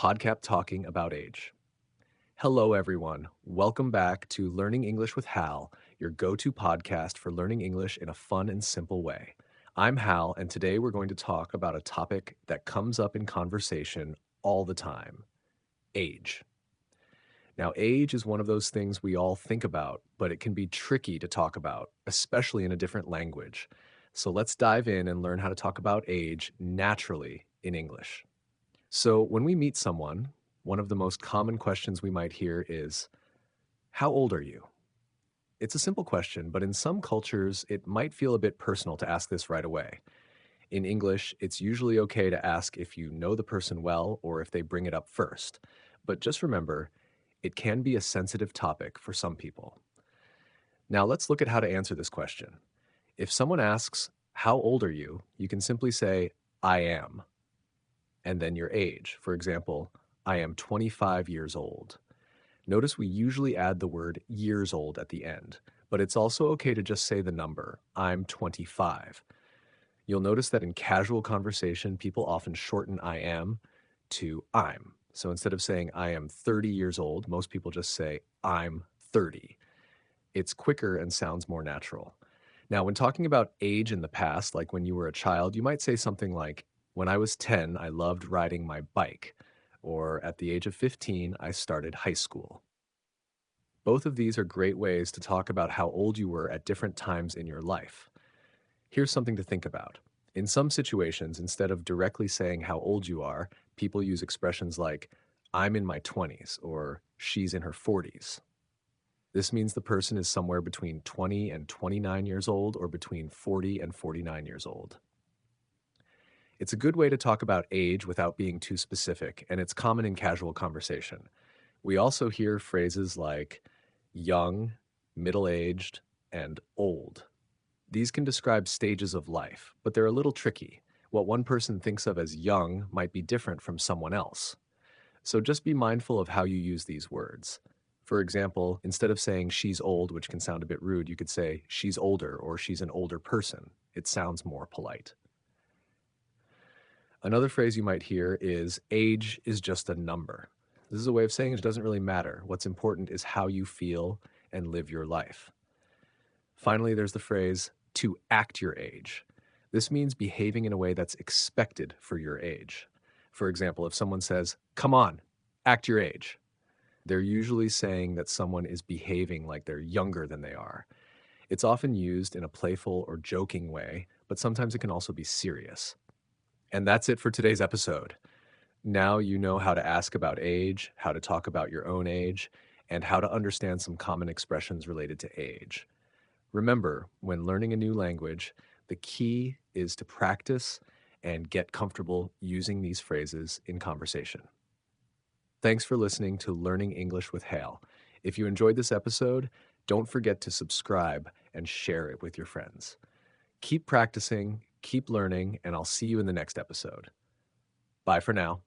podcast talking about age. Hello, everyone. Welcome back to Learning English with Hal, your go to podcast for learning English in a fun and simple way. I'm Hal, and today we're going to talk about a topic that comes up in conversation all the time: age. Now, age is one of those things we all think about, but it can be tricky to talk about, especially in a different language. So let's dive in and learn how to talk about age naturally in English. So, when we meet someone, one of the most common questions we might hear is, "How old are you?" It's a simple question, but in some cultures, it might feel a bit personal to ask this right away. In English, it's usually okay to ask if you know the person well or if they bring it up first. But just remember, it can be a sensitive topic for some people. Now, let's look at how to answer this question. If someone asks, "How old are you?" you can simply say, "I am," and then your age. For example, "I am 25 years old." Notice we usually add the word years old at the end, but it's also okay to just say the number, "I'm 25." You'll notice that in casual conversation, people often shorten "I am" to "I'm." So instead of saying "I am 30 years old," most people just say "I'm 30." It's quicker and sounds more natural. Now, when talking about age in the past, like when you were a child, you might say something like, "When I was 10, I loved riding my bike," or "At the age of 15, I started high school." Both of these are great ways to talk about how old you were at different times in your life. Here's something to think about. In some situations, instead of directly saying how old you are, people use expressions like, "I'm in my 20s," or "she's in her 40s." This means the person is somewhere between 20 and 29 years old or between 40 and 49 years old. It's a good way to talk about age without being too specific, and it's common in casual conversation. We also hear phrases like young, middle aged, and old. These can describe stages of life, but they're a little tricky. What one person thinks of as young might be different from someone else. So just be mindful of how you use these words. For example, instead of saying "she's old," which can sound a bit rude, you could say "she's older" or "she's an older person." It sounds more polite. Another phrase you might hear is "age is just a number." This is a way of saying it doesn't really matter. What's important is how you feel and live your life. Finally, there's the phrase "to act your age." This means behaving in a way that's expected for your age. For example, if someone says, "Come on, act your age," they're usually saying that someone is behaving like they're younger than they are. It's often used in a playful or joking way, but sometimes it can also be serious. And that's it for today's episode. Now you know how to ask about age, how to talk about your own age, and how to understand some common expressions related to age. Remember, when learning a new language, the key is to practice and get comfortable using these phrases in conversation. Thanks for listening to Learning English with Hale. If you enjoyed this episode, don't forget to subscribe and share it with your friends. Keep practicing, keep learning, and I'll see you in the next episode. Bye for now.